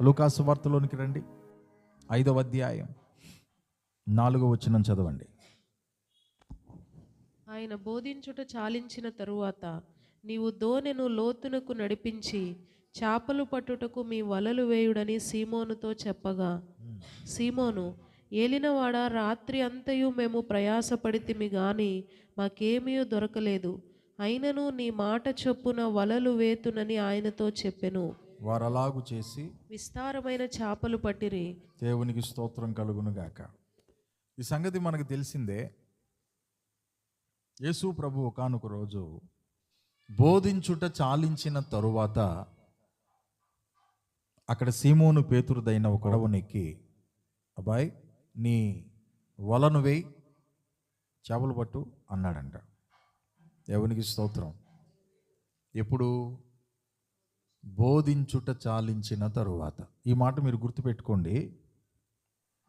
లూకాసు వార్తలోనికి రండి, 5వ అధ్యాయం 4వ వచనం చదవండి. ఆయన బోధించుట చాలించిన తరువాత, నీవు దోణెను లోతునకు నడిపించి చేపలు పట్టుటకు మీ వలలు వేయుడని సీమోనుతో చెప్పగా, సీమోను, ఏలినవాడ, రాత్రి అంతయు మేము ప్రయాసపడితిమి గాని మాకేమీ దొరకలేదు, అయినను నీ మాట చొప్పున వలలు వేతునని ఆయనతో చెప్పెను. వారు అలాగు చేసి విస్తారమైన చేపలు పట్టిరి. దేవునికి స్తోత్రం కలుగును గాక. ఈ సంగతి మనకు తెలిసిందే. యేసు ప్రభు ఒకానొక రోజు బోధించుట చాలించిన తరువాత అక్కడ సీమోను పేతురుదైన ఒక పడవనెక్కి, అబ్బాయి నీ వలను వేయి, చేపలు పట్టు అన్నాడంట. దేవునికి స్తోత్రం. ఎప్పుడు? బోధించుట చాలించిన తరువాత. ఈ మాట మీరు గుర్తుపెట్టుకోండి.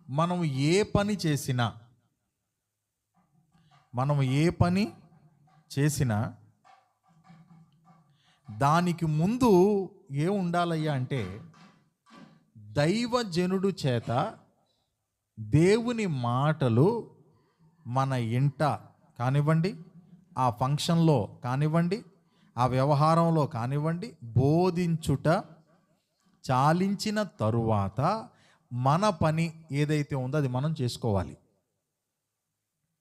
మనం ఏ పని చేసినా దానికి ముందు ఏ ఉండాలయ్యా అంటే, దైవజనుడు చేత దేవుని మాటలు మన ఇంట కానివ్వండి, ఆ ఫంక్షన్లో కానివ్వండి, ఆ వ్యవహారంలో కానివ్వండి, బోధించుట చాలించిన తరువాత మన పని ఏదైతే ఉందో అది మనం చేసుకోవాలి.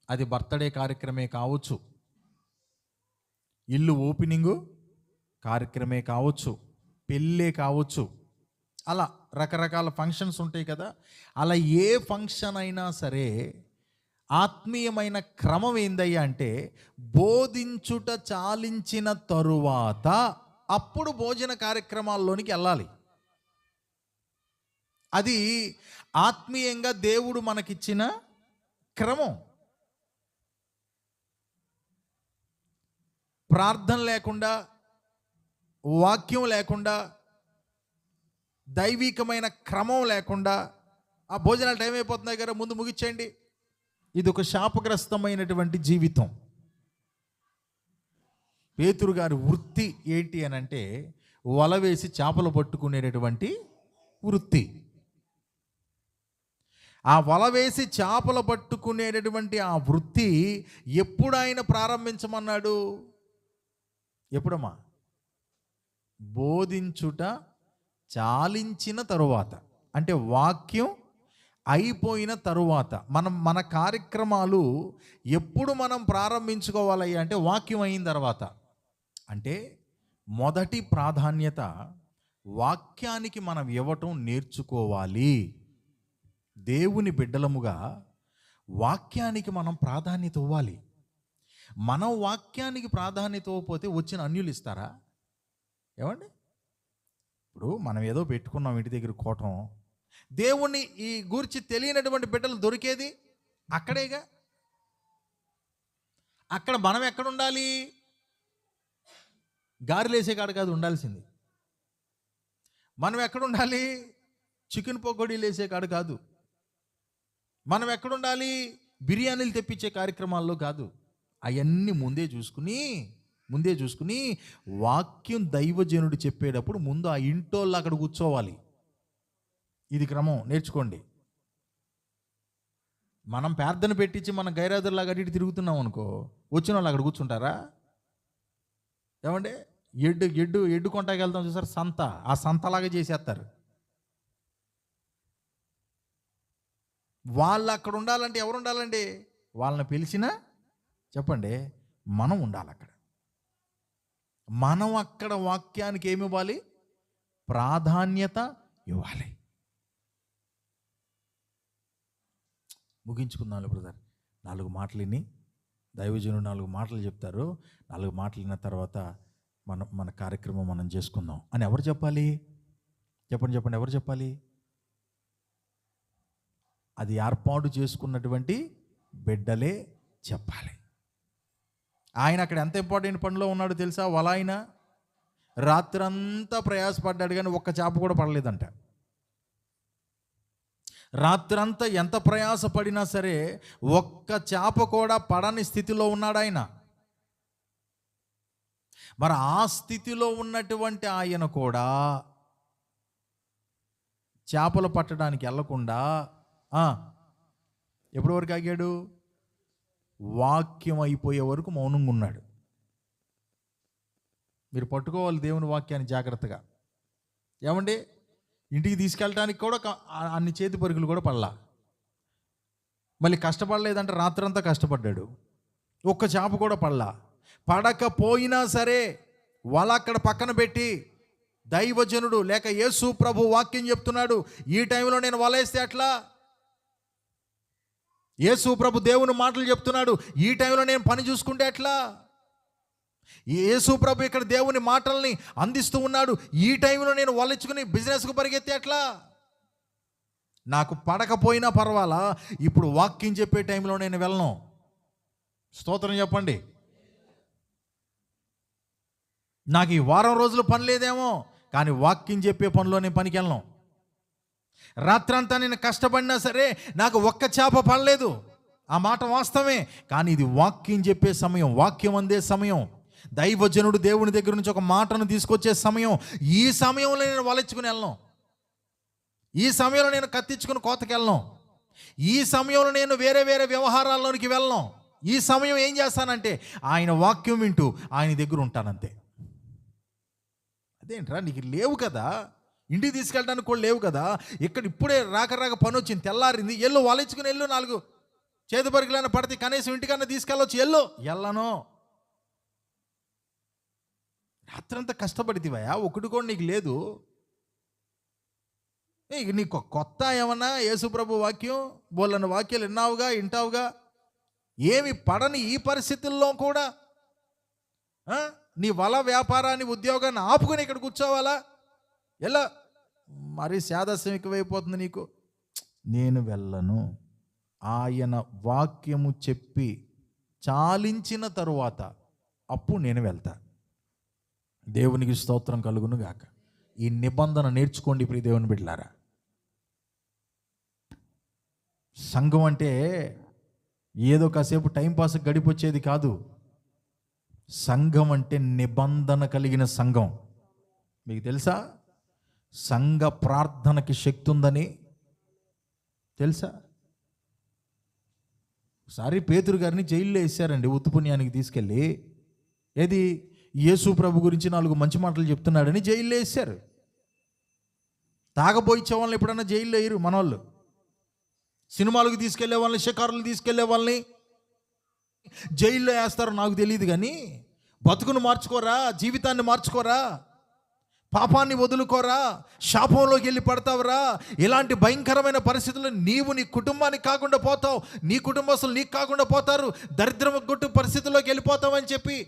అది బర్త్డే కార్యక్రమే కావచ్చు, ఇల్లు ఓపెనింగు కార్యక్రమే కావచ్చు, పెళ్ళే కావచ్చు, అలా రకరకాల ఫంక్షన్స్ ఉంటాయి కదా. అలా ఏ ఫంక్షన్ అయినా సరే ఆత్మీయమైన క్రమం ఏందయ్యా అంటే, బోధించుట చాలించిన తరువాత అప్పుడు భోజన కార్యక్రమాల్లోనికి వెళ్ళాలి. అది ఆత్మీయంగా దేవుడు మనకిచ్చిన క్రమం. ప్రార్థన లేకుండా, వాక్యం లేకుండా, దైవికమైన క్రమం లేకుండా ఆ భోజనాలు టైం అయిపోతున్నాయి కదా, ముందు ముగిచ్చేయండి. ఇది ఒక శాపగ్రస్తమైనటువంటి జీవితం. పేతురు గారి వృత్తి ఏంటి అని అంటే, వల వేసి చేపలు పట్టుకునేటటువంటి వృత్తి. ఆ వల వేసి చేపలు పట్టుకునేటటువంటి ఆ వృత్తి ఎప్పుడు ఆయన ప్రారంభించమన్నాడు? ఎప్పుడమ్మా? బోధించుట చాలించిన తరువాత, అంటే వాక్యం అయిపోయిన తరువాత. మన కార్యక్రమాలు ఎప్పుడు మనం ప్రారంభించుకోవాలి అంటే, వాక్యం అయిన తర్వాత. అంటే మొదటి ప్రాధాన్యత వాక్యానికి మనం ఇవ్వటం నేర్చుకోవాలి. దేవుని బిడ్డలముగా వాక్యానికి మనం ప్రాధాన్యత ఇవ్వాలి. మనం వాక్యానికి ప్రాధాన్యత ఇవ్వకపోతే వచ్చిన అన్యులు ఇస్తారా? ఏమండి? ఇప్పుడు మనం ఏదో పెట్టుకున్నాం ఇంటి దగ్గర కోటం, దేవుణ్ణి ఈ గూర్చి తెలియనటువంటి బిడ్డలు దొరికేది అక్కడేగా. అక్కడ మనం ఎక్కడ ఉండాలి? గారెలేసే కాడ కాదు ఉండాల్సింది. మనం ఎక్కడ ఉండాలి? చికెన్ పకోడీలు వేసే కాడ కాదు. మనం ఎక్కడుండాలి? బిర్యానీలు తెప్పించే కార్యక్రమాల్లో కాదు. అవన్నీ ముందే చూసుకుని వాక్యం దైవజనుడు చెప్పేటప్పుడు ముందు ఆ ఇంటోళ్ళు అక్కడ కూర్చోవాలి. ఇది క్రమం, నేర్చుకోండి. మనం ప్రార్థన పెట్టించి మనం గైరాదుల్లాగా అటు ఇటు తిరుగుతున్నాం అనుకో, వచ్చిన వాళ్ళు అక్కడ కూర్చుంటారా? ఏమంటే ఎడ్డు కొంటాకి వెళ్తాం చూసారు, సంత, ఆ సంతలాగా చేసేస్తారు. వాళ్ళు అక్కడ ఉండాలంటే ఎవరు ఉండాలండి? వాళ్ళని పిలిచినా చెప్పండి, మనం ఉండాలి అక్కడ. మనం అక్కడ వాక్యానికి ఏమి ఇవ్వాలి? ప్రాధాన్యత ఇవ్వాలి. ముగించుకుందాం బ్రదర్. 4 మాటలు విని, దైవజనుడు 4 మాటలు చెప్తారు. 4 మాటలు విన్న తర్వాత మన కార్యక్రమం మనం చేసుకుందాం అని ఎవరు చెప్పాలి? చెప్పండి ఎవరు చెప్పాలి? అది ఏర్పాటు చేసుకున్నటువంటి బిడ్డలే చెప్పాలి. ఆయన అక్కడ ఎంత ఇంపార్టెంట్ పనిలో ఉన్నాడో తెలుసా? వల రాత్రంతా ప్రయాసపడ్డాడు కానీ ఒక్క చేప కూడా పడలేదంట. రాత్రంతా ఎంత ప్రయాసపడినా సరే ఒక్క చేప కూడా పడని స్థితిలో ఉన్నాడు ఆయన. మరి ఆ స్థితిలో ఉన్నటువంటి ఆయన కూడా చేపలు పట్టడానికి వెళ్ళకుండా ఎప్పటి వరకు ఆగాడు? వాక్యం అయిపోయే వరకు మౌనంగా ఉన్నాడు. మీరు పట్టుకోవాలి దేవుని వాక్యాన్ని జాగ్రత్తగా. ఏమండి, ఇంటికి తీసుకెళ్ళడానికి కూడా అన్ని చేతి పరుగులు కూడా పడలా. మళ్ళీ కష్టపడలేదంటే రాత్రంతా కష్టపడ్డాడు. ఒక్క చేప కూడా పడలా. పడకపోయినా సరే వాళ్ళ అక్కడ పక్కన పెట్టి దైవజనుడు లేక యేసు ప్రభు వాక్యం చెప్తున్నాడు, ఈ టైంలో నేను వలేస్తే ఎట్లా? యేసు ప్రభు దేవుని మాటలు చెప్తున్నాడు, ఈ టైంలో నేను పని చూసుకుంటే ఎట్లా? యేసు ప్రభు ఇక్కడ దేవుని మాటల్ని అందిస్తూ ఉన్నాడు, ఈ టైంలో నేను వలెచ్చుకుని బిజినెస్కు పరిగెత్తే ఎట్లా? నాకు పడకపోయినా పర్వాలా, ఇప్పుడు వాక్యం చెప్పే టైంలో నేను వెళ్ళను. స్తోత్రం చెప్పండి. నాకు ఈ వారం రోజులు పని లేదేమో, కానీ వాక్యం చెప్పే పనిలో నేను పనికి వెళ్ళను. రాత్రంతా నేను కష్టపడినా సరే నాకు ఒక్క చేప పడలేదు, ఆ మాట వాస్తవమే. కానీ ఇది వాక్యం చెప్పే సమయం, వాక్యం అందే సమయం, దైవజనుడు దేవుని దగ్గర నుంచి ఒక మాటను తీసుకొచ్చే సమయం. ఈ సమయంలో నేను వలెచ్చుకుని వెళ్ళను, ఈ సమయంలో నేను కత్తించుకుని కోతకి వెళ్ళను, ఈ సమయంలో నేను వేరే వేరే వ్యవహారాల్లోనికి వెళ్ళను. ఈ సమయం ఏం చేస్తానంటే ఆయన వాక్యం వింటూ ఆయన దగ్గర ఉంటానంతే. అదేంట్రా, నీకు లేవు కదా, ఇంటికి తీసుకెళ్ళడానికి కూడా లేవు కదా, ఇక్కడ ఇప్పుడే రాక పని వచ్చింది, తెల్లారింది, ఎల్లు వలెచ్చుకుని వెళ్ళు, 4 చేతి పరికలైనా పడితే కనీసం ఇంటికన్నా తీసుకెళ్ళవచ్చు, ఎల్లను. రాత్రంతా కష్టపడితివయా, ఒకటి కూడా నీకు లేదు. నీకు కొత్త ఏమన్నా యేసుప్రభు వాక్యం, బోళ్ళన్న వాక్యాలు వింటావుగా. ఏమి పడని ఈ పరిస్థితుల్లో కూడా నీ వల వ్యాపారాన్ని, ఉద్యోగాన్ని ఆపుకొని ఇక్కడ కూర్చోవాలా? ఎలా మరి శాదస్యం ఎక్కువైపోతుంది నీకు. నేను వెళ్ళను. ఆయన వాక్యము చెప్పి చాలించిన తరువాత అప్పుడు నేను వెళ్తా. దేవునికి స్తోత్రం కలుగును గాక. ఈ నిబంధన నేర్చుకోండి ప్రియ దేవుని బిడ్డలారా. సంఘం అంటే ఏదో కాసేపు టైంపాస్ గడిపొచ్చేది కాదు. సంఘం అంటే నిబంధన కలిగిన సంఘం. మీకు తెలుసా సంఘ ప్రార్థనకి శక్తి ఉందని? తెలుసా? ఒకసారి పేతురు గారిని జైల్లో వేశారండి, ఉత్తుపుణ్యానికి తీసుకెళ్ళి. ఏది, యేసు ప్రభు గురించి 4 మంచి మాటలు చెప్తున్నాడని జైల్లో వేశారు. తాగబోయిచ్చే వాళ్ళని ఎప్పుడన్నా జైల్లో వేయరు మనోళ్ళు. సినిమాలకు తీసుకెళ్లే వాళ్ళని, షికారులు తీసుకెళ్లే వాళ్ళని జైల్లో వేస్తారు. నాకు తెలియదు కానీ బతుకును మార్చుకోరా, జీవితాన్ని మార్చుకోరా, పాపాన్ని వదులుకోరా, శాపంలోకి వెళ్ళి పడతావురా. ఇలాంటి భయంకరమైన పరిస్థితుల్లో నీవు నీ కుటుంబానికి కాకుండా పోతావు, నీ కుటుంబస్తులు నీకు కాకుండా పోతారు, దరిద్రం కొట్టు పరిస్థితుల్లోకి వెళ్ళిపోతావు అని చెప్పి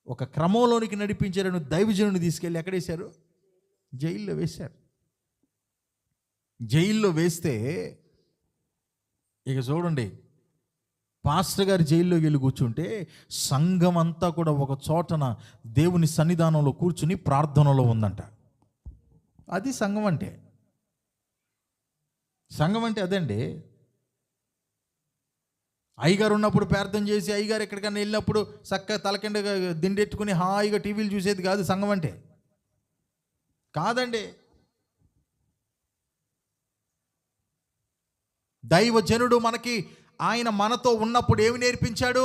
ఒక క్రమంలోనికి నడిపించారు. దైవజనుని తీసుకెళ్ళి ఎక్కడేశారు? జైల్లో వేశారు. జైల్లో వేస్తే ఇక చూడండి, పాస్టర్ గారు జైల్లోకి వెళ్ళి కూర్చుంటే సంఘం అంతా కూడా ఒక చోటన దేవుని సన్నిధానంలో కూర్చుని ప్రార్థనలో ఉందంట. అది సంఘం అంటే. సంఘం అంటే అదండి. అయ్యగారు ఉన్నప్పుడు ప్రార్థన చేసి, అయ్యగారు ఎక్కడికైనా వెళ్ళినప్పుడు చక్కగా తలకింద దిండెట్టుకుని హాయిగా టీవీలు చూసేది కాదు సంఘం అంటే. కాదండి. దైవజనుడు మనకి, ఆయన మనతో ఉన్నప్పుడు ఏమి నేర్పించాడు?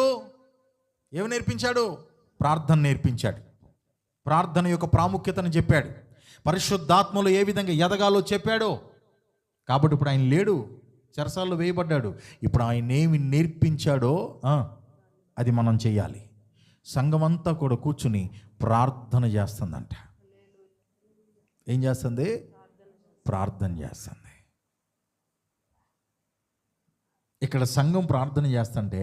ప్రార్థన నేర్పించాడు. ప్రార్థన యొక్క ప్రాముఖ్యతను చెప్పాడు. పరిశుద్ధాత్మలో ఏ విధంగా ఎదగాలో చెప్పాడు. కాబట్టి ఇప్పుడు ఆయన లేడు, చెరసాల్లో వేయబడ్డాడు. ఇప్పుడు ఆయన ఏమి నేర్పించాడో అది మనం చేయాలి. సంఘమంతా కూడా కూర్చుని ప్రార్థన చేస్తుందంట. ఏం చేస్తుంది? ప్రార్థన చేస్తుంది. ఇక్కడ సంఘం ప్రార్థన చేస్తుంటే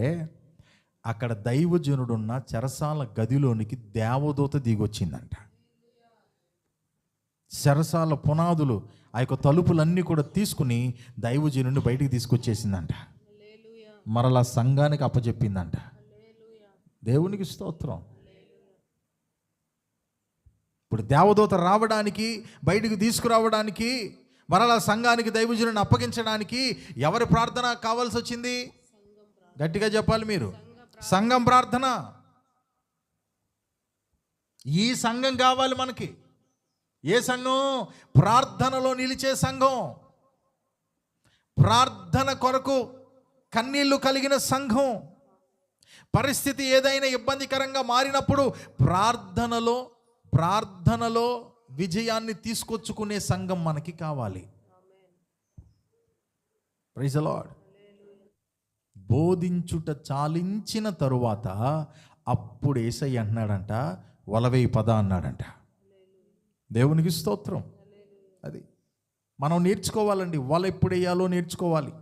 అక్కడ దైవజనుడున్న చెరసాల గదిలోనికి దేవదూత దిగొచ్చిందంట. చెరసాల పునాదులు, ఆ యొక్క తలుపులన్నీ కూడా తీసుకుని దైవజనుడిని బయటికి తీసుకొచ్చేసిందంట. మరలా సంఘానికి అప్పచెప్పిందంట. దేవునికి స్తోత్రం. ఇప్పుడు దేవదూత రావడానికి, బయటికి తీసుకురావడానికి, మరలా సంఘానికి దైవజనుడిని అప్పగించడానికి ఎవరి ప్రార్థన కావాల్సి వచ్చింది? గట్టిగా చెప్పాలి మీరు. సంఘం ప్రార్థన. ఈ సంఘం కావాలి మనకి. ఏ సంఘం? ప్రార్థనలో నిలిచే సంఘం, ప్రార్థన కొరకు కన్నీళ్లు కలిగిన సంఘం. పరిస్థితి ఏదైనా ఇబ్బందికరంగా మారినప్పుడు ప్రార్థనలో విజయాన్ని తీసుకొచ్చుకునే సంఘం మనకి కావాలి. Praise the Lord. బోధించుట చాలించిన తరువాత అప్పుడు యేసయ్య అంటున్నాడంట, వలవేయి పద అన్నాడంట. దేవునికి స్తోత్రం. అది మనం నేర్చుకోవాలండి. వల ఎప్పుడు వేయాలో నేర్చుకోవాలి,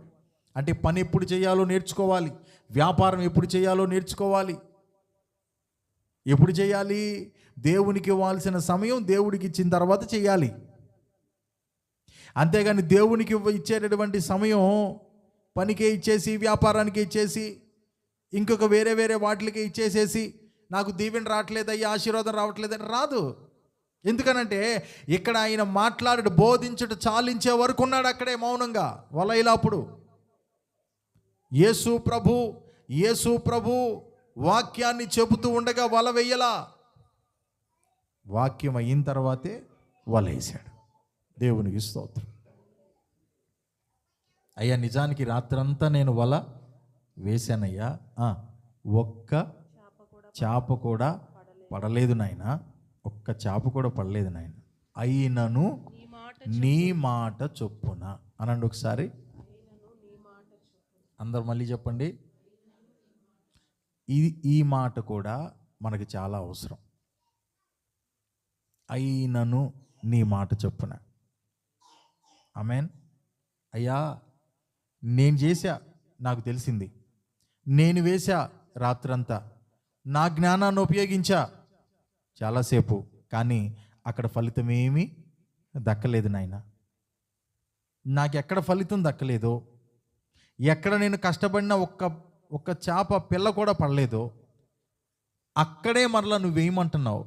అంటే పని ఎప్పుడు చేయాలో నేర్చుకోవాలి, వ్యాపారం ఎప్పుడు చేయాలో నేర్చుకోవాలి. ఎప్పుడు చేయాలి? దేవునికి ఇవ్వాల్సిన సమయం దేవుడికి ఇచ్చిన తర్వాత చేయాలి. అంతేగాని దేవునికి ఇచ్చేటటువంటి సమయం పనికే ఇచ్చేసి, వ్యాపారానికి ఇచ్చేసి, ఇంకొక వేరే వాటికి ఇచ్చేసేసి, నాకు దీవెన రావట్లేదయ్యా, ఆశీర్వాదం రావట్లేదని రాదు. ఎందుకనంటే ఇక్కడ ఆయన మాట్లాడు, బోధించుట చాలించే వరకు ఉన్నాడు అక్కడే మౌనంగా వలైలాపుడు. యేసు ప్రభు వాక్యాన్ని చెబుతూ ఉండగా వల వెయ్యలా. వాక్యం అయిన తర్వాతే వలేశాడు. దేవునికి స్తోత్రం. అయ్యా, నిజానికి రాత్రంతా నేను వల వేశానయ్యా, ఒక్క చేప కూడా పడలేదు నాయన, ఒక్క చేప కూడా పడలేదు నాయన, అయినను నీ మాట చొప్పున అనండి ఒకసారి. అందరు మళ్ళీ చెప్పండి. ఈ మాట కూడా మనకి చాలా అవసరం. అయినను నీ మాట చొప్పున. ఆమేన్. అయ్యా, నేను చేశా, నాకు తెలిసింది, నేను వేశా రాత్రంతా, నా జ్ఞానాన్ని ఉపయోగించా చాలాసేపు, కానీ అక్కడ ఫలితం ఏమీ దక్కలేదు నాయన. నాకెక్కడ ఫలితం దక్కలేదో, ఎక్కడ నేను కష్టపడిన ఒక్క చేప పిల్ల కూడా పడలేదో, అక్కడే మరలా నువ్వు వేయమంటున్నావు.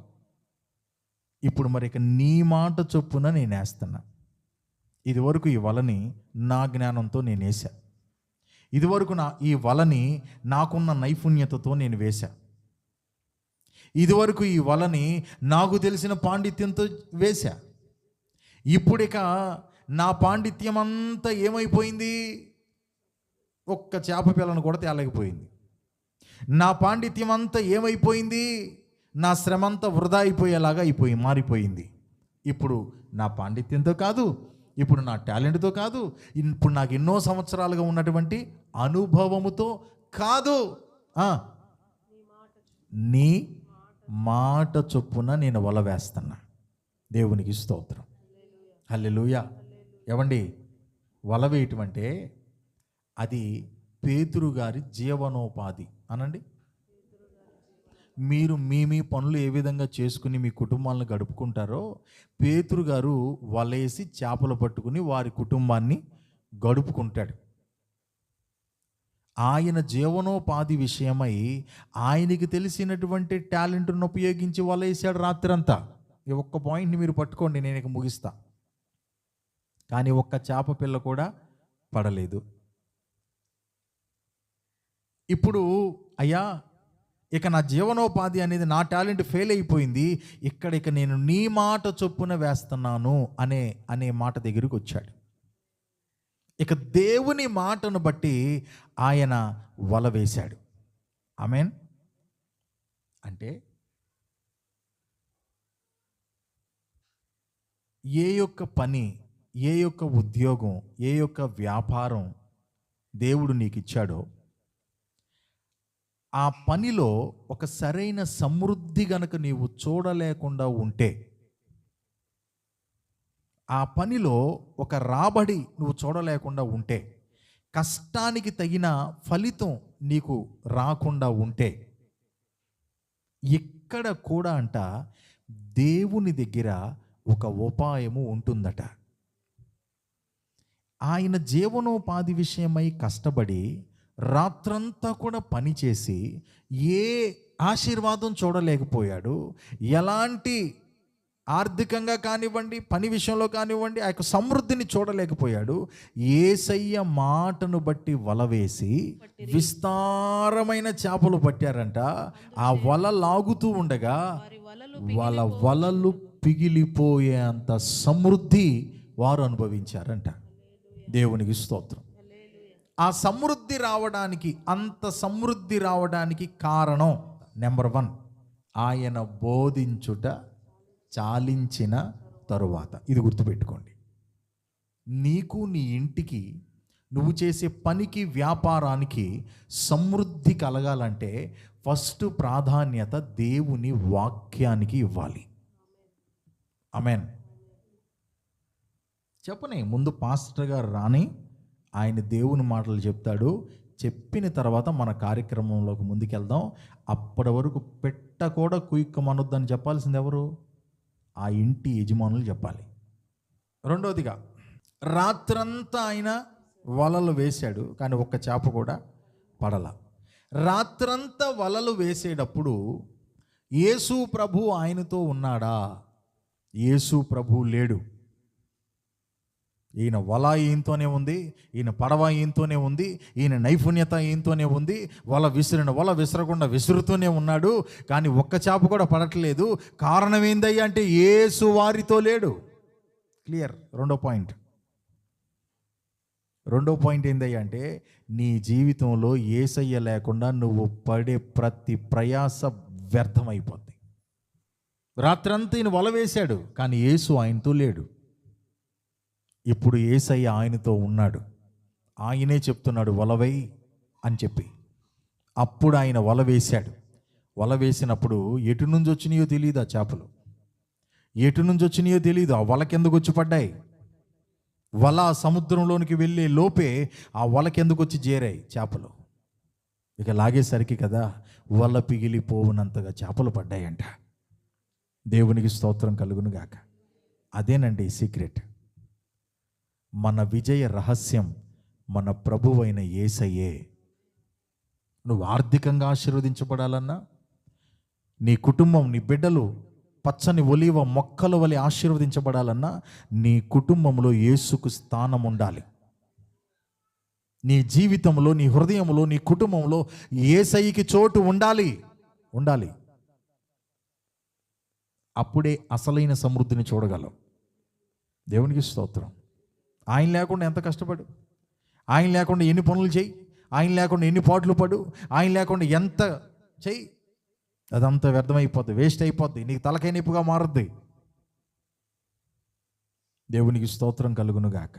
ఇప్పుడు మరి ఇక నీ మాట చొప్పున నేను వేస్తున్నా. ఇదివరకు ఈ వలని నా జ్ఞానంతో నేను వేసా, ఇదివరకు ఈ వలని నాకున్న నైపుణ్యతతో నేను వేశా, ఇదివరకు ఈ వలని నాకు తెలిసిన పాండిత్యంతో వేశా. ఇప్పుడిక నా పాండిత్యం అంతా ఏమైపోయింది? ఒక్క చేప పిల్లను కూడా తేలేకపోయింది. నా పాండిత్యం అంతా ఏమైపోయింది? నా శ్రమ అంతా వృధా అయిపోయేలాగా మారిపోయింది. ఇప్పుడు నా పాండిత్యంతో కాదు, ఇప్పుడు నా టాలెంట్తో కాదు, ఇప్పుడు నాకు ఎన్నో సంవత్సరాలుగా ఉన్నటువంటి అనుభవముతో కాదు, నీ మాట చొప్పున నేను వల వేస్తున్నా. దేవునికి స్తోత్రం. హల్లెలూయా. ఏవండి, వల వేయటం అంటే అది పేతురు గారి జీవనోపాధి అనండి. మీరు మీ పనులు ఏ విధంగా చేసుకుని మీ కుటుంబాలను గడుపుకుంటారో, పేతురు గారు వలేసి చేపలు పట్టుకుని వారి కుటుంబాన్ని గడుపుకుంటాడు. ఆయన జీవనోపాధి విషయమై ఆయనకి తెలిసినటువంటి టాలెంట్ను ఉపయోగించి వలేసాడు రాత్రంతా. ఈ ఒక్క పాయింట్ని మీరు పట్టుకోండి, నేను ఇక ముగిస్తా. కానీ ఒక్క చేప పిల్ల కూడా పడలేదు. ఇప్పుడు అయ్యా, ఇక నా జీవనోపాధి అనేది, నా టాలెంట్ ఫెయిల్ అయిపోయింది, ఇక నేను నీ మాట చొప్పున వేస్తున్నాను అనే మాట దగ్గరికి వచ్చాడు. ఇక దేవుని మాటను బట్టి ఆయన వల వేశాడు. ఆమేన్. అంటే ఏ యొక్క పని, ఏ యొక్క ఉద్యోగం, ఏ యొక్క వ్యాపారం దేవుడు నీకు ఇచ్చాడో, ఆ పనిలో ఒక సరైన సమృద్ధి గనక నీవు చూడలేకుండా ఉంటే, ఆ పనిలో ఒక రాబడి నువ్వు చూడలేకుండా ఉంటే, కష్టానికి తగిన ఫలితం నీకు రాకుండా ఉంటే, ఇక్కడ కూడా అంట దేవుని దగ్గర ఒక ఉపాయము ఉంటుందట. ఆయన జీవనోపాధి విషయమై కష్టపడి రాత్రంతా కూడా పనిచేసి ఏ ఆశీర్వాదం చూడలేకపోయాడు. ఎలాంటి ఆర్థికంగా కానివ్వండి, పని విషయంలో కానివ్వండి, ఆ యొక్క సమృద్ధిని చూడలేకపోయాడు. యేసయ్య మాటను బట్టి వల వేసి విస్తారమైన చేపలు పట్టారంట. ఆ వల లాగుతూ ఉండగా వాళ్ళ వలలు పిగిలిపోయే అంత సమృద్ధి వారు అనుభవించారంట. దేవునికి స్తోత్రం. ఆ సమృద్ధి రావడానికి, అంత సమృద్ధి రావడానికి కారణం నెంబర్ 1, ఆయన బోధించుట చాలించిన తరువాత. ఇది గుర్తుపెట్టుకోండి. నీకు, నీ ఇంటికి, నువ్వు చేసే పనికి, వ్యాపారానికి సమృద్ధి కలగాలంటే ఫస్ట్ ప్రాధాన్యత దేవుని వాక్యానికి ఇవ్వాలి. ఆమేన్. చెప్పని ముందు పాస్టర్ గారు రాని ఆయన దేవుని మాటలు చెప్తాడు. చెప్పిన తర్వాత మన కార్యక్రమంలోకి ముందుకెళ్దాం. అప్పటి వరకు పెట్ట కూడా కుయ్యమనొద్దని చెప్పాల్సింది ఎవరు? ఆ ఇంటి యజమానులు చెప్పాలి. రెండోదిగా, రాత్రంతా ఆయన వలలు వేశాడు, కానీ ఒక్క చేప కూడా పడల. రాత్రంతా వలలు వేసేటప్పుడు యేసు ప్రభు ఆయనతో ఉన్నాడా? యేసు ప్రభు లేడు. ఈయన వల ఈయనతోనే ఉంది, ఈయన పడవ ఈయనతోనే ఉంది, ఈయన నైపుణ్యత ఈయనతోనే ఉంది, వల విసరకుండా విసురుతూనే ఉన్నాడు, కానీ ఒక్క చేప కూడా పడట్లేదు. కారణం ఏందయ్యా అంటే యేసు వారితో లేడు. క్లియర్. రెండో పాయింట్ ఏందయ్యా అంటే నీ జీవితంలో యేసయ్య లేకుండా నువ్వు పడే ప్రతి ప్రయాస వ్యర్థమైపోద్ది. రాత్రంతా ఈయన వల వేశాడు, కానీ యేసు ఆయనతో లేడు. ఇప్పుడు యేసయ్య ఆయనతో ఉన్నాడు. ఆయనే చెప్తున్నాడు వలవై అని చెప్పి. అప్పుడు ఆయన వల వేశాడు. వల వేసినప్పుడు ఎటు నుంచి వచ్చినాయో తెలియదు ఆ చేపలు, ఎటు నుంచి వచ్చినాయో తెలియదు. ఆ వలకెందుకు వచ్చి పడ్డాయి? వల సముద్రంలోనికి వెళ్ళే లోపే ఆ వలకెందుకు వచ్చి చేరాయి చేపలు. ఇక లాగేసరికి కదా వల పిగిలిపోవునంతగా చేపలు పడ్డాయంట. దేవునికి స్తోత్రం కలుగును గాక. అదేనండి సీక్రెట్. మన విజయ రహస్యం మన ప్రభువైన యేసయ్యే. నువ్వు ఆర్థికంగా ఆశీర్వదించబడాలన్నా, నీ కుటుంబం, నీ బిడ్డలు పచ్చని ఒలీవ మొక్కల వలె ఆశీర్వదించబడాలన్నా, నీ కుటుంబంలో యేసుకు స్థానం ఉండాలి. నీ జీవితంలో, నీ హృదయంలో, నీ కుటుంబంలో యేసయ్యకి చోటు ఉండాలి. అప్పుడే అసలైన సమృద్ధిని చూడగలవు. దేవునికి స్తోత్రం. ఆయన లేకుండా ఎంత కష్టపడు, ఆయన లేకుండా ఎన్ని పనులు చేయి, ఆయన లేకుండా ఎన్ని పాటలు పడు, ఆయన లేకుండా ఎంత చెయ్యి, అదంతా వ్యర్థమైపోద్ది, వేస్ట్ అయిపోద్ది, నీకు తలకాయ నొప్పిగా మారుద్ది. దేవునికి స్తోత్రం కలుగును గాక.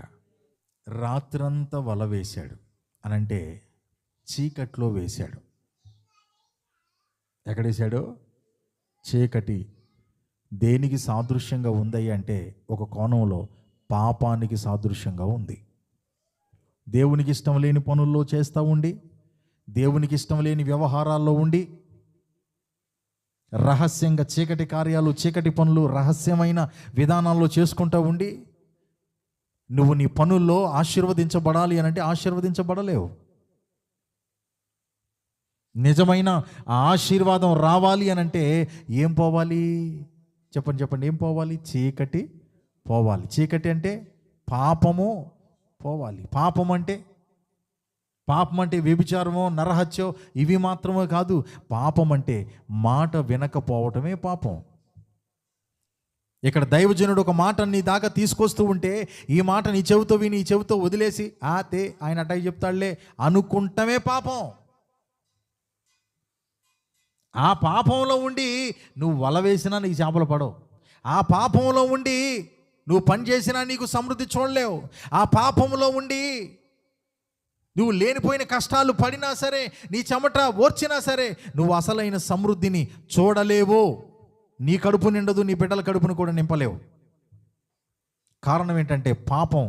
రాత్రంతా వల వేశాడు అనంటే చీకట్లో వేశాడు. ఎక్కడేశాడు? చీకటి. దేనికి సాదృశ్యంగా ఉందయ్య అంటే ఒక కోణంలో పాపానికి సాదృశ్యంగా ఉంది. దేవునికి ఇష్టం లేని పనుల్లో చేస్తూ ఉండి, దేవునికి ఇష్టం లేని వ్యవహారాల్లో ఉండి, రహస్యంగా చీకటి కార్యాలు, చీకటి పనులు, రహస్యమైన విధానాల్లో చేసుకుంటూ ఉండి, నువ్వు నీ పనుల్లో ఆశీర్వదించబడాలి అనంటే ఆశీర్వదించబడలేవు. నిజమైన ఆ ఆశీర్వాదం రావాలి అనంటే ఏం పోవాలి? చెప్పండి ఏం పోవాలి? చీకటి పోవాలి. చీకటి అంటే పాపము పోవాలి. పాపం అంటే వ్యభిచారమో, నరహత్యో ఇవి మాత్రమే కాదు. పాపం అంటే మాట వినకపోవటమే పాపం. ఇక్కడ దైవజనుడు ఒక మాట నీ దాకా తీసుకొస్తూ ఉంటే, ఈ మాట నీ చెవితో విని, ఈ చెవితో వదిలేసి ఆయన అట్టయి చెప్తాడులే అనుకుంటమే పాపం. ఆ పాపంలో ఉండి నువ్వు వల వేసినా నీకు చేపలు పడవు. ఆ పాపంలో ఉండి నువ్వు పని చేసినా నీకు సమృద్ధి చూడలేవు. ఆ పాపంలో ఉండి నువ్వు లేనిపోయిన కష్టాలు పడినా సరే, నీ చెమట ఓర్చినా సరే, నువ్వు అసలైన సమృద్ధిని చూడలేవు. నీ కడుపు నిండదు, నీ బిడ్డల కడుపును కూడా నింపలేవు. కారణం ఏంటంటే పాపం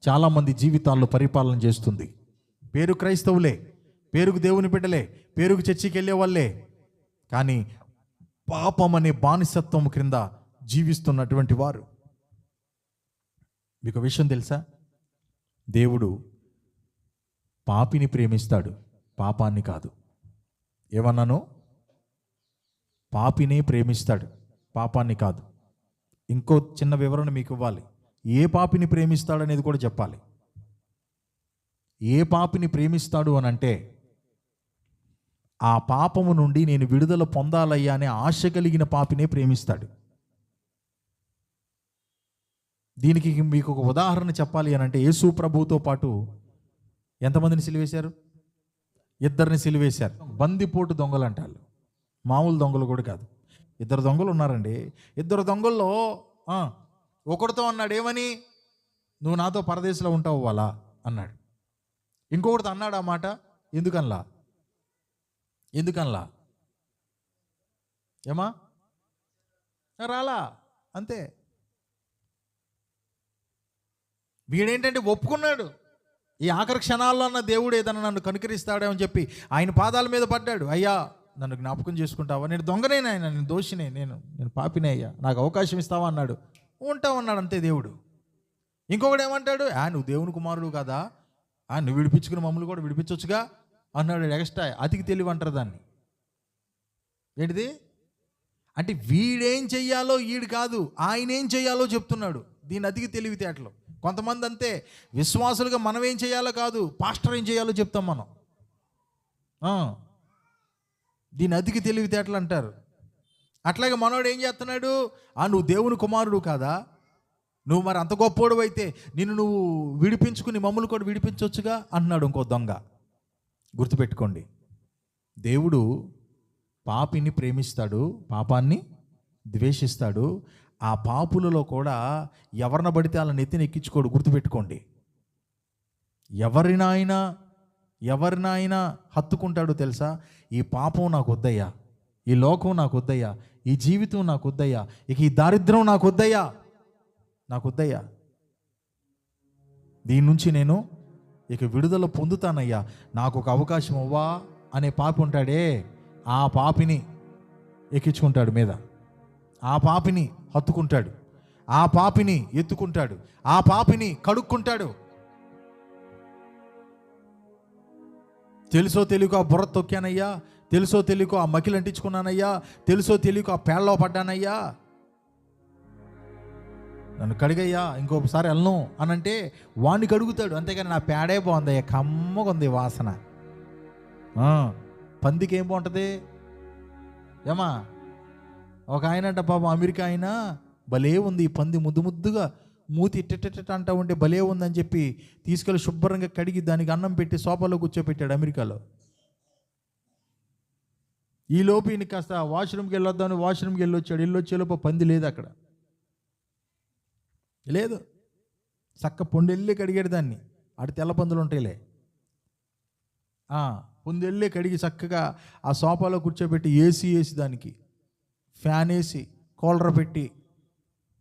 చాలామంది జీవితాల్లో పరిపాలన చేస్తుంది. పేరు క్రైస్తవులే, పేరుకు దేవుని బిడ్డలే, పేరుకు చర్చికి వెళ్ళే వాళ్ళే, కానీ పాపం అనే బానిసత్వం క్రింద జీవిస్తున్నటువంటి వారు. మీకు విషయం తెలుసా? దేవుడు పాపిని ప్రేమిస్తాడు, పాపాన్ని కాదు. ఏమన్నాను? పాపినే ప్రేమిస్తాడు, పాపాన్ని కాదు. ఇంకో చిన్న వివరణ మీకు ఇవ్వాలి. ఏ పాపిని ప్రేమిస్తాడు అనేది కూడా చెప్పాలి. ఏ పాపిని ప్రేమిస్తాడు అని అంటే, ఆ పాపము నుండి నేను విడుదల పొందాలయ్యా అనే ఆశ కలిగిన పాపినే ప్రేమిస్తాడు. దీనికి మీకు ఒక ఉదాహరణ చెప్పాలి అని అంటే, యేసు ప్రభువుతో పాటు ఎంతమందిని సిలువేశారు? 2 సిలువేశారు. బందిపోటు దొంగలు అంటారు, మామూలు దొంగలు కూడా కాదు. 2 దొంగలు ఉన్నారండి. 2 దొంగల్లో ఒకడితో అన్నాడు, ఏమని? నువ్వు నాతో పరదేశంలో ఉంటావు వాళ్ళ అన్నాడు. ఇంకొకటితో అన్నాడు ఆ మాట. ఎందుకనలా? ఏమా రాలా, అంతే. వీడేంటంటే ఒప్పుకున్నాడు. ఈ ఆఖరి క్షణాల్లో అన్న దేవుడు ఏదన్నా నన్ను కనుకరిస్తాడేమో అని చెప్పి ఆయన పాదాల మీద పడ్డాడు. అయ్యా, నన్ను జ్ఞాపకం చేసుకుంటావా? నేను దొంగనే ఆయన, నేను దోషినే, నేను పాపినే అయ్యా, నాకు అవకాశం ఇస్తావా అన్నాడు. ఉంటావన్నాడు, అంతే దేవుడు. ఇంకొకడు ఏమంటాడు? నువ్వు దేవుని కుమారుడు కదా, నువ్వు విడిపించుకుని మమ్మల్ని కూడా విడిపించవచ్చుగా అన్నాడు. ఎక్స్ట్రా అతికి తెలివి అంటారు దాన్ని. ఏంటిది అంటే, వీడేం చెయ్యాలో ఈడు కాదు, ఆయన ఏం చెయ్యాలో చెప్తున్నాడు. దీని అతికి తెలివితేటలు. కొంతమంది అంతే, విశ్వాసులుగా మనం ఏం చేయాలో కాదు, పాస్టర్ ఏం చేయాలో చెప్తాం మనం. దీని అతికి తెలివితేటలు అంటారు. అట్లాగే మనోడు ఏం చేస్తున్నాడు? నువ్వు దేవుని కుమారుడు కాదా, నువ్వు మరి అంత గొప్పోడు అయితే నువ్వు విడిపించుకుని మమ్మల్ని కూడా విడిపించవచ్చుగా అన్నాడు ఇంకో దొంగ. గుర్తుపెట్టుకోండి, దేవుడు పాపిని ప్రేమిస్తాడు, పాపాన్ని ద్వేషిస్తాడు. ఆ పాపులలో కూడా ఎవరిని పడితే వాళ్ళని ఎత్తిని ఎక్కించుకోడు. గుర్తుపెట్టుకోండి, ఎవరినైనా హత్తుకుంటాడో తెలుసా? ఈ పాపం నాకు వద్దయ్యా, ఈ లోకం నాకు వద్దయ్యా, ఈ జీవితం నాకు వద్దయ్యా, ఇక ఈ దారిద్ర్యం నాకు వద్దయ్యా, దీని నుంచి నేను ఇక విడుదల పొందుతానయ్యా, నాకు ఒక అవకాశం అవ్వా అనే పాపి ఉంటాడే, ఆ పాపిని ఎక్కించుకుంటాడు మీద, ఆ పాపిని హత్తుకుంటాడు, ఆ పాపిని ఎత్తుకుంటాడు, ఆ పాపిని కడుక్కుంటాడు. తెలుసో తెలియకో ఆ బుర్ర తొక్కానయ్యా, తెలుసో తెలియకో ఆ మకిలు అంటించుకున్నానయ్యా, తెలుసో తెలియకో ఆ పేడలో పడ్డానయ్యా, నన్ను కడిగయ్యా, ఇంకొకసారి వెళ్ళను అని అంటే వాడిని కడుగుతాడు. అంతేగాని నా పేడే బాగుందయ్యా, కమ్మగా ఉంది వాసన. పందికి ఏం బాగుంటుంది ఏమా? ఒక ఆయన అంట పాపం, అమెరికా ఆయన, భలే ఉంది ఈ పంది, ముద్దుగా మూతి ఇట్ట అంటా ఉంటే భలే ఉందని చెప్పి తీసుకెళ్ళి శుభ్రంగా కడిగి దానికి అన్నం పెట్టి సోఫాలో కూర్చోపెట్టాడు అమెరికాలో. ఈ లోపు ఈయన కాస్త వాష్రూమ్కి వెళ్ళొద్దామని వాష్రూమ్కి వెళ్ళొచ్చేలోపు పంది లేదు అక్కడ, లేదు. చక్క పొందెళ్ళి కడిగాడు దాన్ని. అటు తెల్ల పందులు ఉంటాయిలే, పొందెళ్ళి కడిగి చక్కగా ఆ సోఫాలో కూర్చోబెట్టి ఏసీ దానికి ఫ్యాన్ వేసి కూలర్ పెట్టి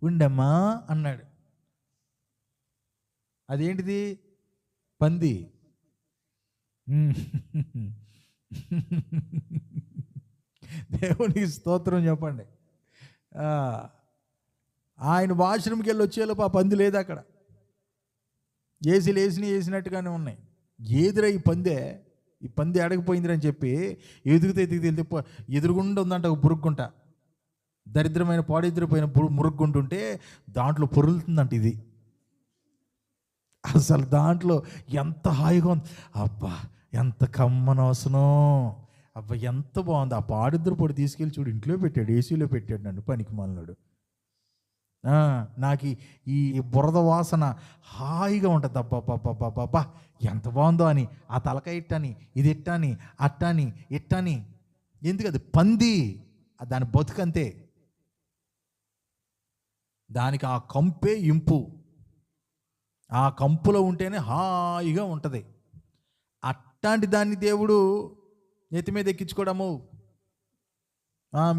ఉండమ్మా అన్నాడు. అదేంటిది? పంది. దేవునికి స్తోత్రం చెప్పండి. ఆయన వాష్రూమ్కి వెళ్ళి వచ్చేలోపు ఆ పంది లేదు అక్కడ. ఏసీలు వేసినట్టుగానే ఉన్నాయి. ఏదిరా ఈ పంది అడగపోయిందిరని చెప్పి ఎదుగుతే ఎదురుగుండా ఉందంట ఒక బురుగుంట, దరిద్రమైన పాడిద్రపోయిన మురుగుంటుంటే దాంట్లో పొరులుతుందంట. ఇది అసలు దాంట్లో ఎంత హాయిగా ఉంది, అబ్బా ఎంత కమ్మనవసనం, అబ్బా ఎంత బాగుంది. ఆ పాడిద్ర పొడి తీసుకెళ్ళి చూడు ఇంట్లో పెట్టాడు, ఏసీలో పెట్టాడు. నన్ను పనికి మాలినాడు. నాకు ఈ బురద వాసన హాయిగా ఉంటుంది. అబ్బా ఎంత బాగుందో అని ఆ తలకాయ ఇట్టని, ఇది ఇట్టని, అట్టని, ఇట్టని. ఎందుకు? అది పంది, దాని బతుకంతే. దానికి ఆ కంపే ఇంపు, ఆ కంపులో ఉంటేనే హాయిగా ఉంటుంది. అట్లాంటి దాన్ని దేవుడు నెత్తి మీద ఎక్కించుకోవడము.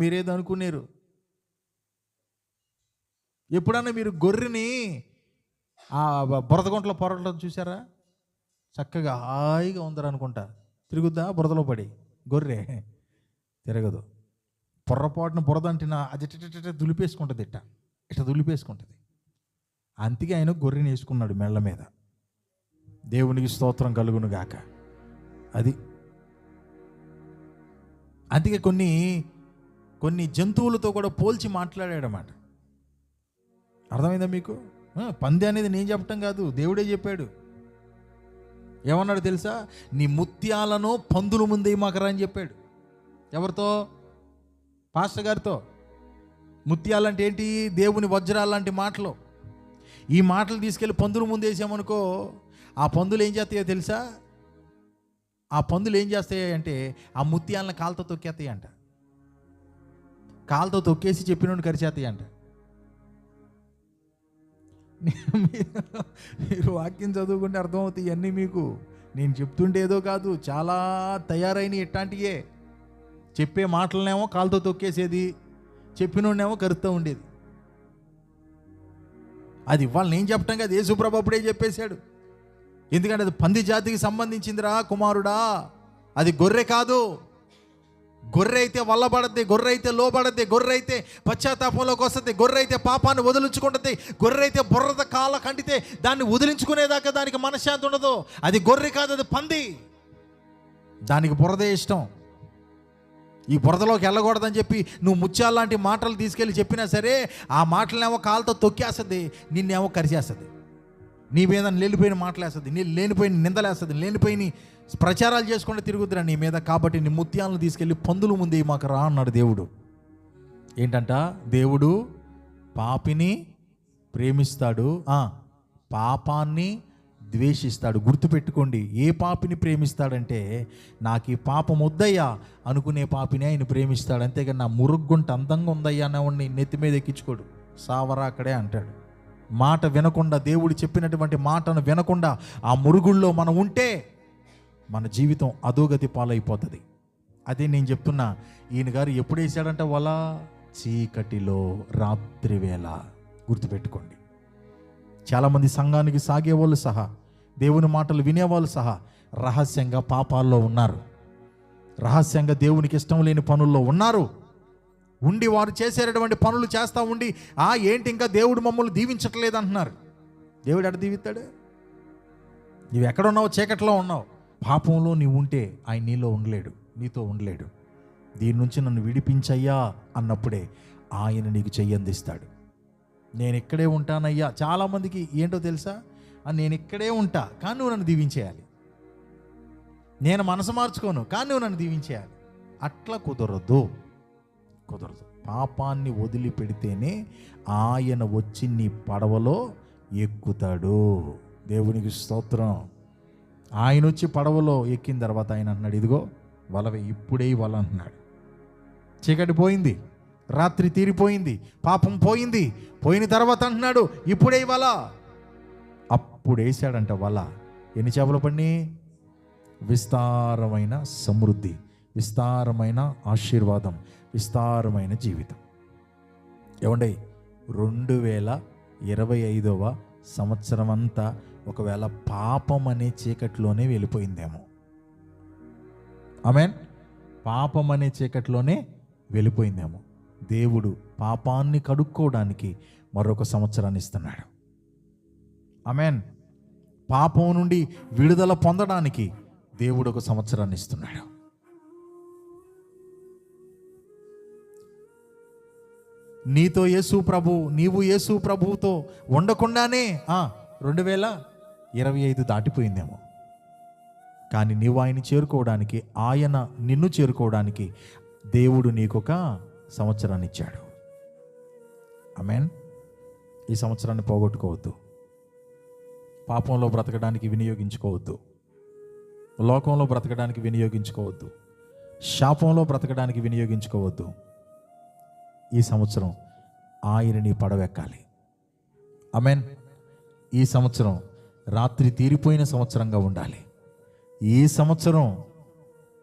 మీరేదో అనుకున్నారు. ఎప్పుడన్నా మీరు గొర్రెని ఆ బురదగుంటలో పొరటం చూసారా? చక్కగా హాయిగా ఉందరు అనుకుంటా, తిరుగుద్దా బురదలో పడి? గొర్రె తిరగదు. పొర్రపాటున బురద అంటినా అది దులిపేసుకుంటుంది, ఇట్ట దులిపేసుకుంటుంది. అందుకే ఆయన గొర్రెని వేసుకున్నాడు మెళ్ళ మీద. దేవునికి స్తోత్రం కలుగును గాక. అది అందుకే కొన్ని జంతువులతో కూడా పోల్చి మాట్లాడాడన్నమాట. అర్థమైందా మీకు? పంది అనేది నేను చెప్పటం కాదు, దేవుడే చెప్పాడు. ఏమన్నాడు తెలుసా? నీ ముత్యాలను పందుల ముందే మాకరా అని చెప్పాడు. ఎవరితో? పాస్టర్ గారితో. ముత్యాలంటే ఏంటి? దేవుని వజ్రాలు లాంటి మాటలు. ఈ మాటలు తీసుకెళ్ళి పందుల ముందు వేసామనుకో, ఆ పందులు ఏం చేస్తాయో తెలుసా? ఆ పందులు ఏం చేస్తాయి అంటే ఆ ముత్యాలను కాలుతో తొక్కేస్తాయి అంట. కాలుతో తొక్కేసి చెప్పినోడిని కరిచేస్తాయి అంట. మీరు వాక్యం చదువుకుంటే అర్థమవుతాయి ఇవన్నీ మీకు. నేను చెప్తుంటే ఏదో కాదు, చాలా తయారైన ఇట్లాంటియే. చెప్పే మాటలనేమో కాలుతో తొక్కేసేది, చెప్పినోడేమో కరుస్తూ ఉండేది. అది వాళ్ళని ఏం చెప్పటం కాదు, యేసుప్రభు అప్పుడే చెప్పేశాడు. ఎందుకంటే అది పంది జాతికి సంబంధించిందిరా కుమారుడా, అది గొర్రె కాదు. గొర్రె అయితే వల్లబడద్ది, గొర్రె అయితే లోబడద్ది, గొర్రె అయితే పశ్చాత్తాపంలోకి వస్తుంది, గొర్రె అయితే పాపాన్ని వదిలించుకుంటుంది, గొర్రె అయితే బుర్రద కాళ్ళ కంటితే దాన్ని వదిలించుకునేదాకా దానికి మనశ్శాంతి ఉండదు. అది గొర్రె కాదు, అది పంది. దానికి బురదే ఇష్టం. ఈ బురదలోకి వెళ్ళకూడదని చెప్పి నువ్వు ముత్యాలాంటి మాటలు తీసుకెళ్ళి చెప్పినా సరే, ఆ మాటలనేమో కాళ్ళతో తొక్కేస్తుంది, నిన్నేమో కరిచేస్తుంది, నీ మీద లేనిపోయిన మాటలేస్తుంది, నీ లేనిపోయిన నిందలేస్తుంది, లేనిపోయిన ప్రచారాలు చేసుకుంటే తిరుగుతురా నీ మీద. కాబట్టి నీ ముత్యాలను తీసుకెళ్ళి పందుల ముందే మాకు రా అన్నాడు దేవుడు. ఏంటంట? దేవుడు పాపిని ప్రేమిస్తాడు, పాపాన్ని ద్వేషిస్తాడు. గుర్తుపెట్టుకోండి, ఏ పాపిని ప్రేమిస్తాడంటే నాకు ఈ పాపం వద్దయ్యా అనుకునే పాపిని ఆయన ప్రేమిస్తాడు. అంతేగాని నా మురుగుంట అందంగా ఉందయ్యా అన్నవాడిని నెత్తి మీద ఎక్కించుకోడు, సావరా అక్కడే అంటాడు. మాట వినకుండా, దేవుడు చెప్పినటువంటి మాటను వినకుండా ఆ మురుగుల్లో మనం ఉంటే మన జీవితం అధోగతి పాలైపోతుంది. అదే నేను చెప్తున్నా. ఈయన గారు ఎప్పుడు వేసాడంట వల? చీకటిలో, రాత్రి వేళ. గుర్తుపెట్టుకోండి, చాలామంది సంఘానికి సాగేవాళ్ళు సహా, దేవుని మాటలు వినేవాళ్ళు సహా రహస్యంగా పాపాల్లో ఉన్నారు, రహస్యంగా దేవునికి ఇష్టం లేని పనుల్లో ఉన్నారు. ఉండి వారు చేసేటటువంటి పనులు చేస్తూ ఉండి ఏంటి ఇంకా దేవుడు మమ్మల్ని దీవించట్లేదు అంటున్నారు. దేవుడు ఎక్కడ దీవిస్తాడు? నువ్వు ఎక్కడున్నావు? చీకట్లో ఉన్నావు. పాపంలో నీవు ఉంటే ఆయన నీలో ఉండలేడు, నీతో ఉండలేడు. దీని నుంచి నన్ను విడిపించయ్యా అన్నప్పుడే ఆయన నీకు చెయ్యందిస్తాడు. నేను ఇక్కడే ఉంటానయ్యా. చాలామందికి ఏంటో తెలుసా, నేను ఇక్కడే ఉంటా కానీ నువ్వు నన్ను దీవించేయాలి, నేను మనసు మార్చుకోను కానీ నువ్వు నన్ను దీవించేయాలి. అట్లా కుదరదు. పాపాన్ని వదిలిపెడితేనే ఆయన వచ్చి నీ పడవలో ఎక్కుతాడు. దేవునికి స్తోత్రం. ఆయన వచ్చి పడవలో ఎక్కిన తర్వాత ఆయన అన్నాడు, ఇదిగో వలవే, ఇప్పుడే వల అంటున్నాడు. చీకటి పోయింది, రాత్రి తీరిపోయింది, పాపం పోయింది. పోయిన తర్వాత అంటున్నాడు, ఇప్పుడే వల. అప్పుడు వేసాడంట వల. ఎన్ని చేపలు పడినాయి? విస్తారమైన సమృద్ధి, విస్తారమైన ఆశీర్వాదం, విస్తారమైన జీవితం. ఏమండి, 2025వ సంవత్సరం అంతా ఒకవేళ పాపం అనే చీకటిలోనే వెళ్ళిపోయిందేమో. ఆమేన్. పాపం అనే చీకటిలోనే వెళ్ళిపోయిందేమో. దేవుడు పాపాన్ని కడుక్కోవడానికి మరొక సంవత్సరాన్ని ఇస్తున్నాడు. ఆమేన్. పాపం నుండి విడుదల పొందడానికి దేవుడు ఒక సంవత్సరాన్ని ఇస్తున్నాడు. నీతో యేసు ప్రభు, నీవు యేసు ప్రభువుతో ఉండకుండానే 2025 దాటిపోయిందేమో. కానీ నీవు ఆయన చేరుకోవడానికి, ఆయన నిన్ను చేరుకోవడానికి దేవుడు నీకొక సంవత్సరాన్ని ఇచ్చాడు. ఆమేన్. ఈ సంవత్సరాన్ని పోగొట్టుకోవద్దు. పాపంలో బ్రతకడానికి వినియోగించుకోవద్దు, లోకంలో బ్రతకడానికి వినియోగించుకోవద్దు, శాపంలో బ్రతకడానికి వినియోగించుకోవద్దు. ఈ సంవత్సరం ఆయన నీ పడవెక్కాలి. ఆమేన్. ఈ సంవత్సరం రాత్రి తీరిపోయిన సంవత్సరంగా ఉండాలి. ఈ సంవత్సరం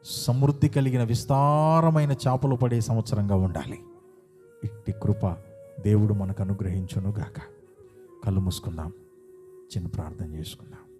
సమృద్ధి కలిగిన విస్తారమైన చేపలు పడే సంవత్సరంగా ఉండాలి. ఇట్టి కృప దేవుడు మనకు అనుగ్రహించును గాక. కళ్ళు మూసుకుందాం, చిన్న ప్రార్థన చేసుకుందాం.